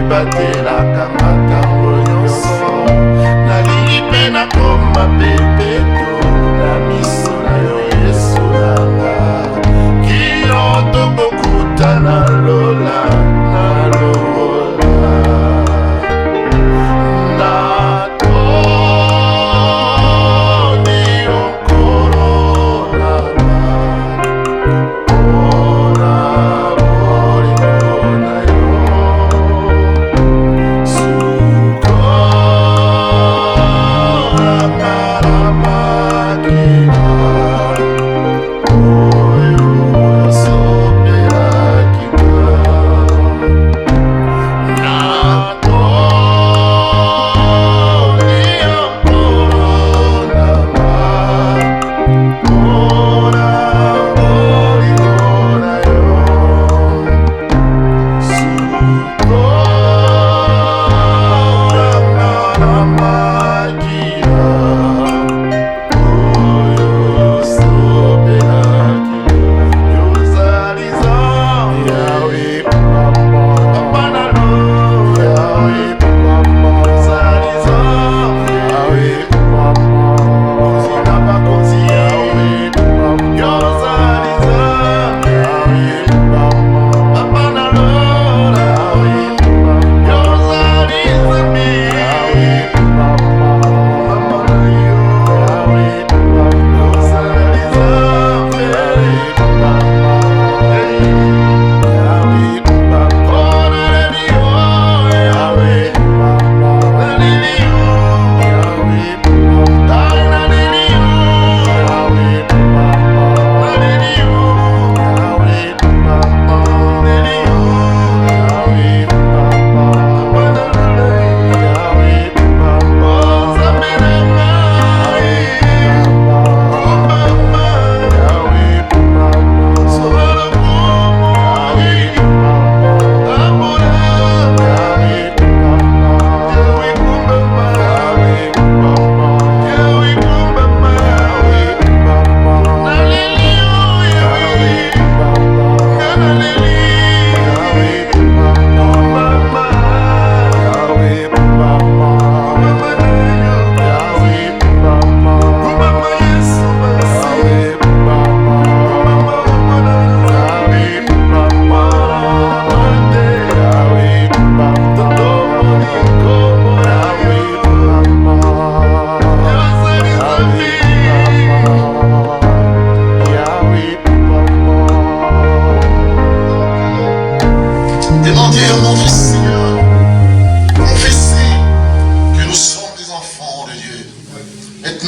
batelaka makambo nyonso nalingi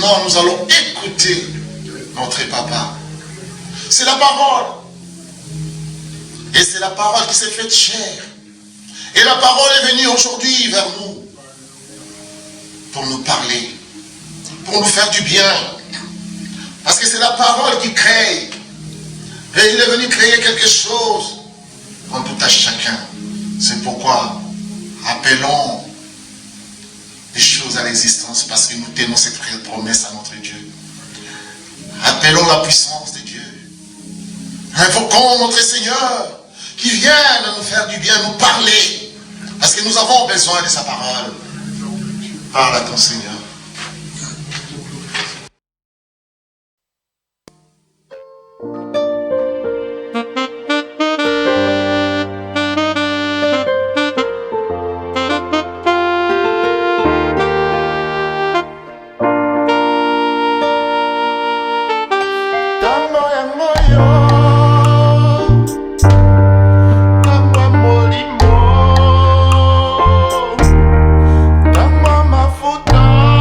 maintenant, nous allons écouter notre papa. C'est la parole. Et c'est la parole qui s'est faite chair. Et la parole est venue aujourd'hui vers nous. Pour nous parler. Pour nous faire du bien. Parce que c'est la parole qui crée. Et il est venu créer quelque chose en tout à chacun. C'est pourquoi appelons des choses à l'existence, parce que nous tenons cette promesse à notre Dieu. Appelons la puissance de Dieu. Invoquons notre Seigneur qui vient nous faire du bien, nous parler. Parce que nous avons besoin de sa parole. Parle à ton Seigneur. Mafuta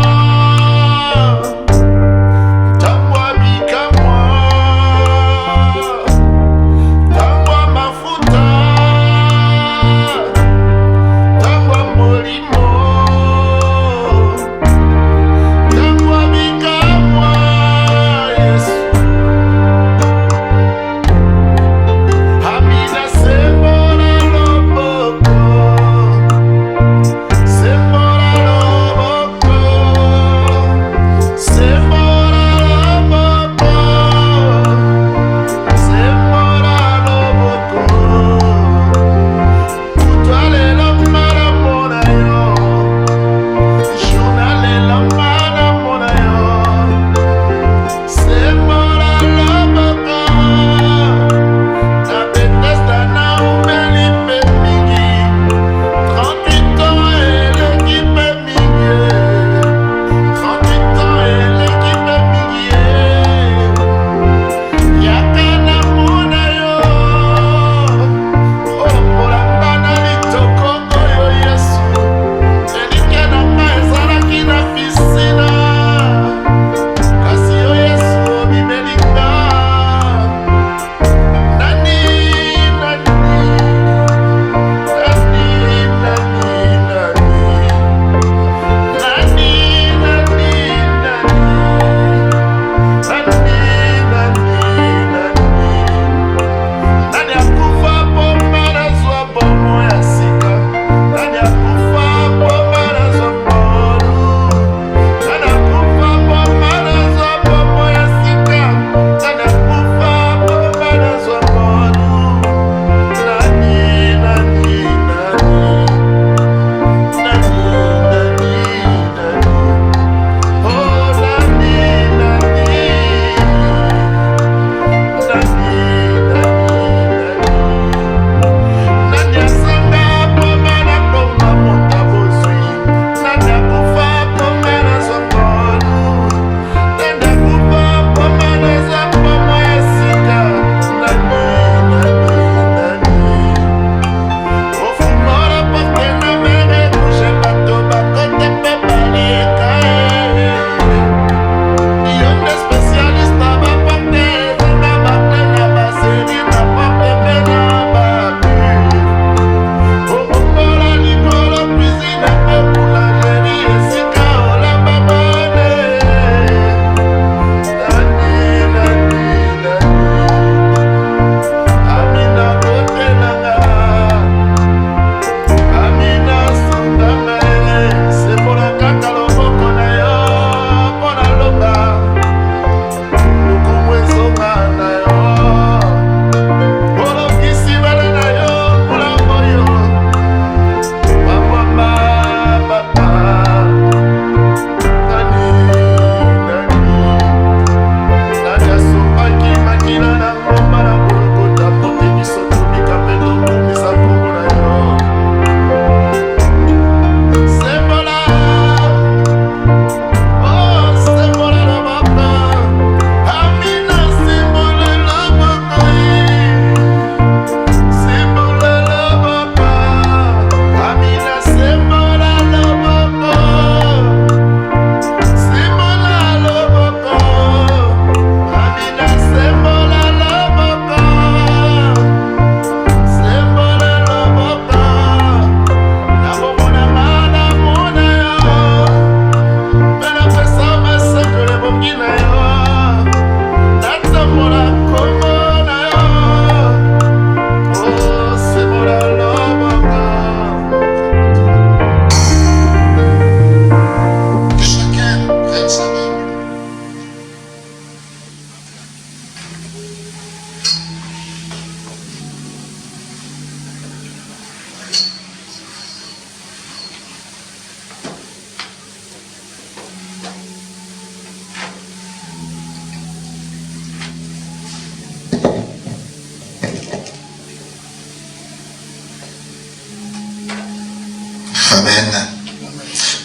Amen.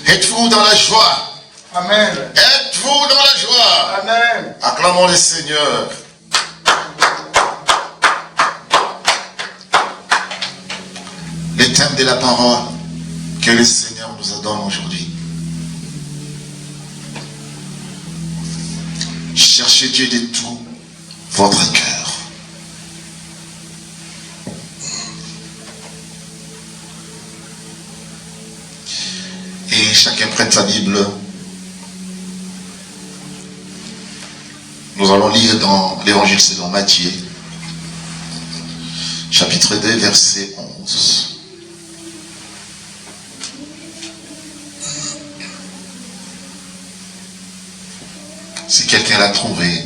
Êtes-vous dans la joie? Amen. Êtes-vous dans la joie? Amen. Acclamons le Seigneur. Le thème de la parole que le Seigneur nous donne aujourd'hui. Cherchez Dieu de tout votre cœur. Et chacun prenne sa Bible. Nous allons lire dans l'évangile selon Matthieu, chapitre 2, verset 11. Si quelqu'un l'a trouvé,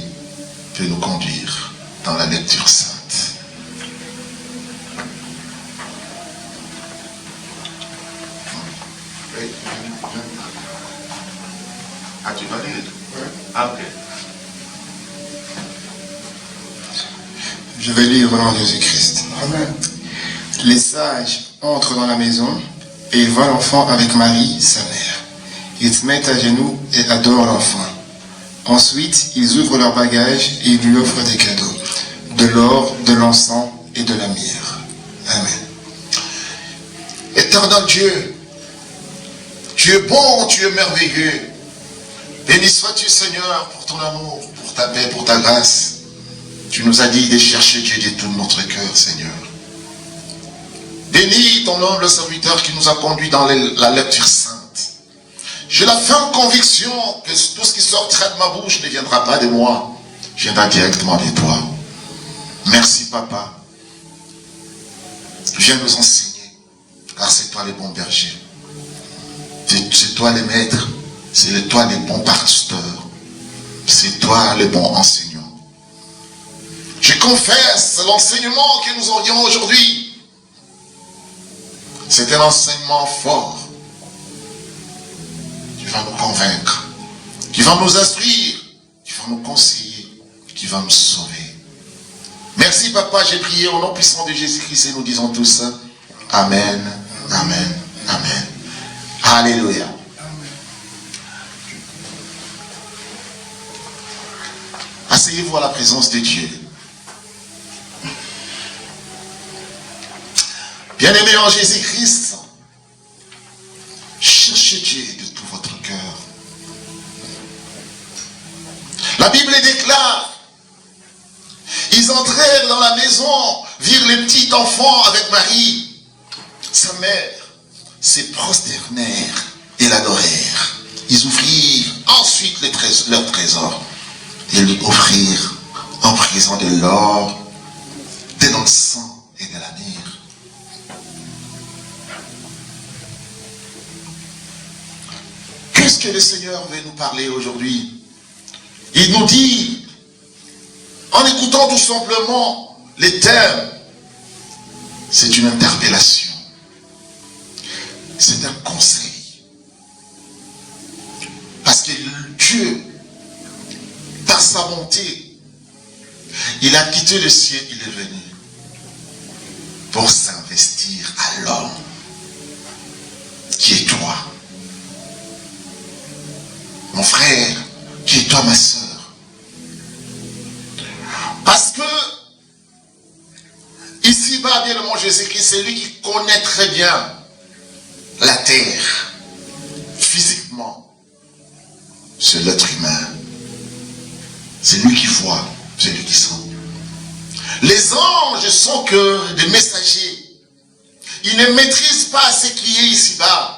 peut nous conduire dans la lecture sainte. Ah, tu vas lire? Ah, ok. Je vais lire au nom de Jésus-Christ. Amen. Les sages entrent dans la maison et ils voient l'enfant avec Marie, sa mère. Ils se mettent à genoux et adorent l'enfant. Ensuite, ils ouvrent leurs bagages et ils lui offrent des cadeaux, de l'or, de l'encens et de la myrrhe. Amen. Éternel Dieu, tu es bon, tu es merveilleux. Béni sois-tu, Seigneur, pour ton amour, pour ta paix, pour ta grâce. Tu nous as dit de chercher Dieu de tout notre cœur, Seigneur. Bénis ton humble serviteur qui nous a conduits dans la lecture sainte. J'ai la ferme conviction que tout ce qui sortira de ma bouche ne viendra pas de moi, viendra directement de toi. Merci, Papa. Viens nous enseigner, car c'est toi le bon berger. C'est toi le maître, c'est toi le bon pasteur, c'est toi le bon enseignant. Je confesse l'enseignement que nous aurions aujourd'hui. C'est un enseignement fort qui va nous convaincre, qui va nous instruire, qui va nous conseiller, qui va nous sauver. Merci Papa, j'ai prié au nom puissant de Jésus-Christ et nous disons tous Amen, Amen, Amen. Alléluia. Asseyez-vous à la présence de Dieu. Bien-aimés en Jésus-Christ, cherchez Dieu de tout votre cœur. La Bible déclare, ils entrèrent dans la maison, virent le petit enfant avec Marie, sa mère, se prosternèrent et l'adorèrent. Ils ouvrirent ensuite leur trésor et lui offrirent en présent de l'or, de l'encens et de la myrrhe. Qu'est-ce que le Seigneur veut nous parler aujourd'hui? Il nous dit, en écoutant tout simplement les thèmes, c'est une interpellation, c'est un conseil. Parce que Dieu, par sa bonté, il a quitté le ciel, il est venu pour s'investir à l'homme qui est toi. Mon frère, qui est toi, ma soeur. Parce que, ici-bas, bien le mon Jésus-Christ, c'est lui qui connaît très bien la terre, physiquement. C'est l'être humain. C'est lui qui voit, c'est lui qui sent. Les anges sont que des messagers. Ils ne maîtrisent pas ce qui est ici-bas.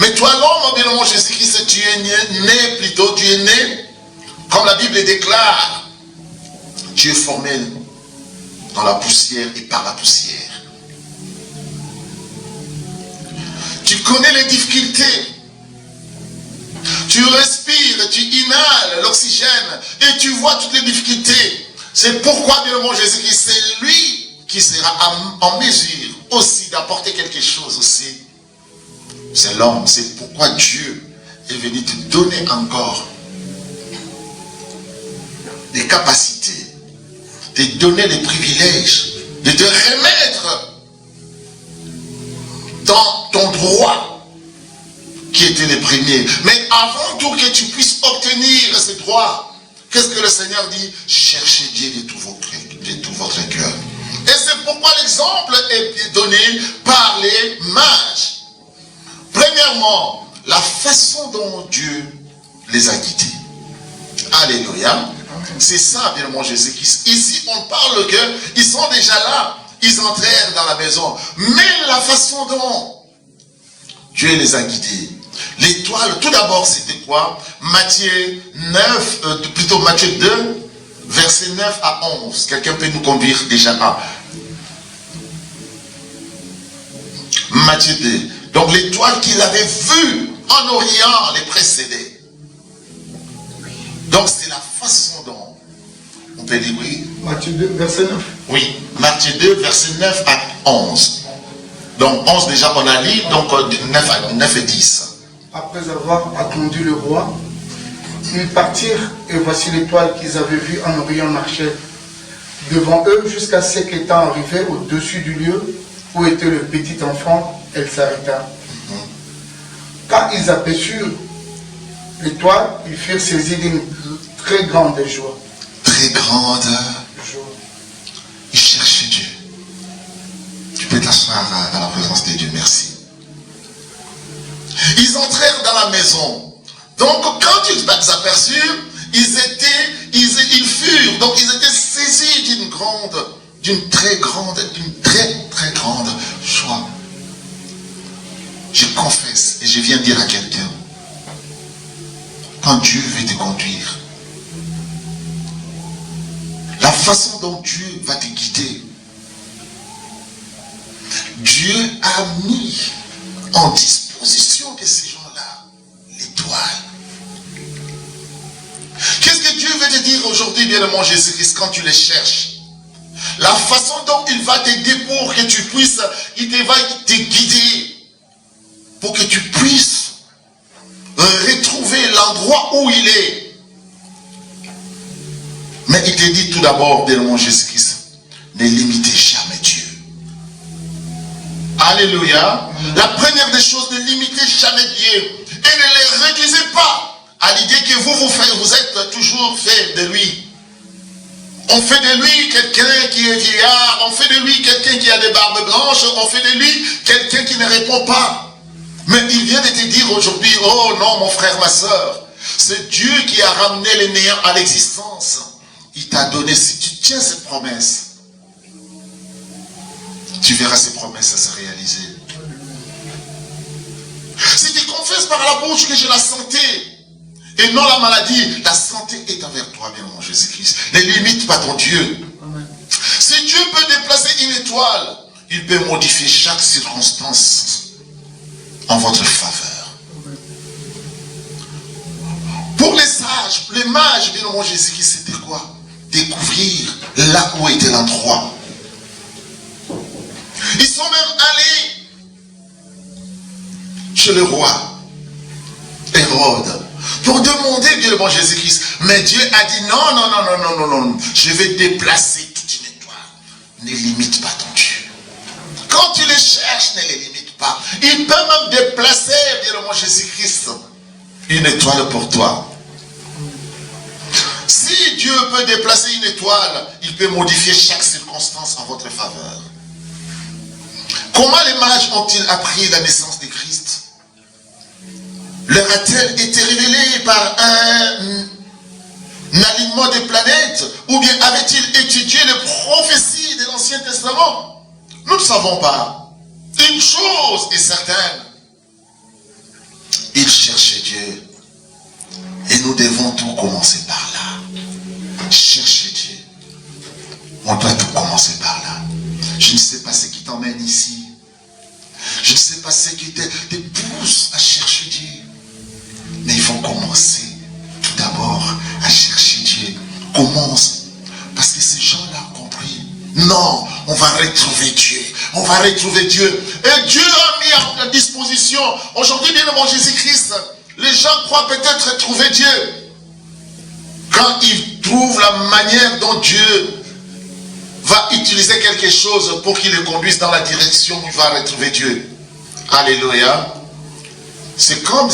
Mais toi, l'homme, bien mon Jésus-Christ, tu es né, comme la Bible déclare, tu es formé dans la poussière et par la poussière. Tu connais les difficultés. Tu respires, tu inhales l'oxygène et tu vois toutes les difficultés. C'est pourquoi, bien mon Jésus-Christ, c'est lui qui sera en mesure aussi d'apporter quelque chose aussi. C'est l'homme, c'est pourquoi Dieu est venu te donner encore des capacités, de te donner des privilèges, de te remettre dans ton droit qui était le premier. Mais avant tout que tu puisses obtenir ce droit, qu'est-ce que le Seigneur dit? Cherchez Dieu de tout votre cœur. Et c'est pourquoi l'exemple est donné par les mages. Premièrement, la façon dont Dieu les a guidés. Alléluia. C'est ça, bien mon Jésus-Christ. Ici, on parle qu'ils sont déjà là. Ils entrèrent dans la maison. Mais la façon dont Dieu les a guidés. L'étoile, tout d'abord, c'était quoi? Matthieu 9, plutôt Matthieu 2, versets 9 à 11. Quelqu'un peut nous conduire déjà là. Matthieu 2. Donc l'étoile qu'il avait vue en Orient les précédait. Donc c'est la façon dont on peut dire oui. Matthieu 2, verset 9. Oui, Matthieu 2, verset 9 à 11. Donc 11 déjà on a lu, donc 9 et 10. Après avoir attendu le roi, ils partirent et voici l'étoile qu'ils avaient vue en Orient marchait devant eux jusqu'à ce qu'étant arrivée au-dessus du lieu où était le petit enfant, elle s'arrêta. Quand ils aperçurent l'étoile, ils furent saisis d'une très grande joie. Très grande joie. Ils cherchaient Dieu. Tu peux t'asseoir à la présence de Dieu, merci. Ils entrèrent dans la maison. Donc quand ils aperçurent, ils furent, donc ils étaient saisis d'une très grande joie. Je confesse et je viens dire à quelqu'un, quand Dieu veut te conduire, la façon dont Dieu va te guider, Dieu a mis en disposition de ces gens-là l'étoile. Qu'est-ce que Dieu veut te dire aujourd'hui, bien-aimé Jésus-Christ, quand tu les cherches? La façon dont il va t'aider pour que tu puisses, il va te guider, pour que tu puisses retrouver l'endroit où il est. Mais il te dit tout d'abord, bien-aimé Jésus-Christ, ne limitez jamais Dieu. Alléluia. La première des choses, ne limitez jamais Dieu. Et ne les réduisez pas à l'idée que vous êtes toujours fait de lui. On fait de lui quelqu'un qui est vieillard, on fait de lui quelqu'un qui a des barbes blanches, on fait de lui quelqu'un qui ne répond pas. Mais il vient de te dire aujourd'hui, oh non mon frère, ma soeur, c'est Dieu qui a ramené les néants à l'existence. Il t'a donné, si tu tiens cette promesse, tu verras ces promesses se réaliser. Si tu confesses par la bouche que j'ai la santé, et non la maladie, la santé est envers toi, bien mon Jésus-Christ. Ne limite pas ton Dieu. Amen. Si Dieu peut déplacer une étoile, il peut modifier chaque circonstance en votre faveur. Amen. Pour les sages, les mages, bien mon Jésus-Christ, c'était quoi? Découvrir là où était l'endroit. Ils sont même allés chez le roi Hérode pour demander bien le bon Jésus-Christ. Mais Dieu a dit non, je vais déplacer toute une étoile. Ne limite pas ton Dieu. Quand tu les cherches, ne les limite pas. Il peut même déplacer bien le bon Jésus-Christ une étoile pour toi. Si Dieu peut déplacer une étoile, il peut modifier chaque circonstance en votre faveur. Comment les mages ont-ils appris la naissance de Christ? Leur a-t-elle été révélée par un alignement des planètes? Ou bien avait-il étudié les prophéties de l'Ancien Testament? Nous ne savons pas. Une chose est certaine. Ils cherchaient Dieu. Et nous devons tout commencer par là. Chercher Dieu. On doit tout commencer par là. Je ne sais pas ce qui t'emmène ici. Je ne sais pas ce qui te pousse à chercher Dieu. Mais il faut commencer tout d'abord à chercher Dieu. Commence. Parce que ces gens-là ont compris. Non, on va retrouver Dieu. On va retrouver Dieu. Et Dieu a mis à disposition. Aujourd'hui, bien mon Jésus-Christ, les gens croient peut-être trouver Dieu. Quand ils trouvent la manière dont Dieu va utiliser quelque chose pour qu'il les conduise dans la direction où il va retrouver Dieu. Alléluia. C'est comme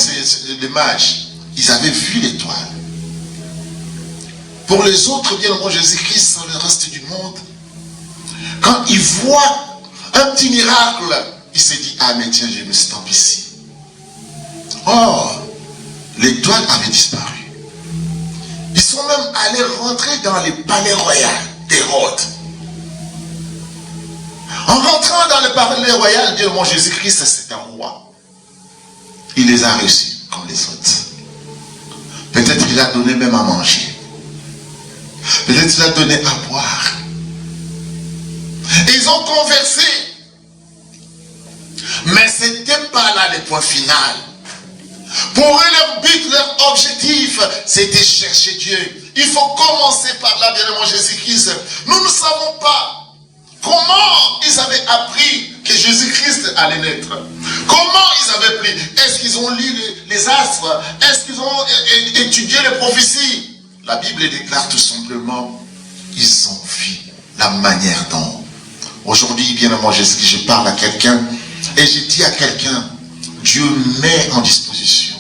les mages. Ils avaient vu l'étoile. Pour les autres, bien moi Jésus-Christ, dans le reste du monde, quand ils voient un petit miracle, il s'est dit, ah mais tiens, je me stampe ici. Or, l'étoile avait disparu. Ils sont même allés rentrer dans les palais royaux d'Hérode. En rentrant dans le palais royal, bien mon Jésus-Christ, c'est un roi. Il les a reçus comme les autres. Peut-être il a donné même à manger. Peut-être il a donné à boire. Et ils ont conversé. Mais ce n'était pas là le point final. Pour eux, leur but, leur objectif, c'était chercher Dieu. Il faut commencer par là, bien-aimé Jésus-Christ. Nous ne savons pas comment ils avaient appris que Jésus-Christ allait naître. Comment ils avaient appris? Est-ce qu'ils ont lu les astres? Est-ce qu'ils ont étudié les prophéties? La Bible déclare tout simplement, ils ont vu la manière dont. Aujourd'hui, bien-aimé Jésus-Christ, je parle à quelqu'un et je dis à quelqu'un, Dieu met en disposition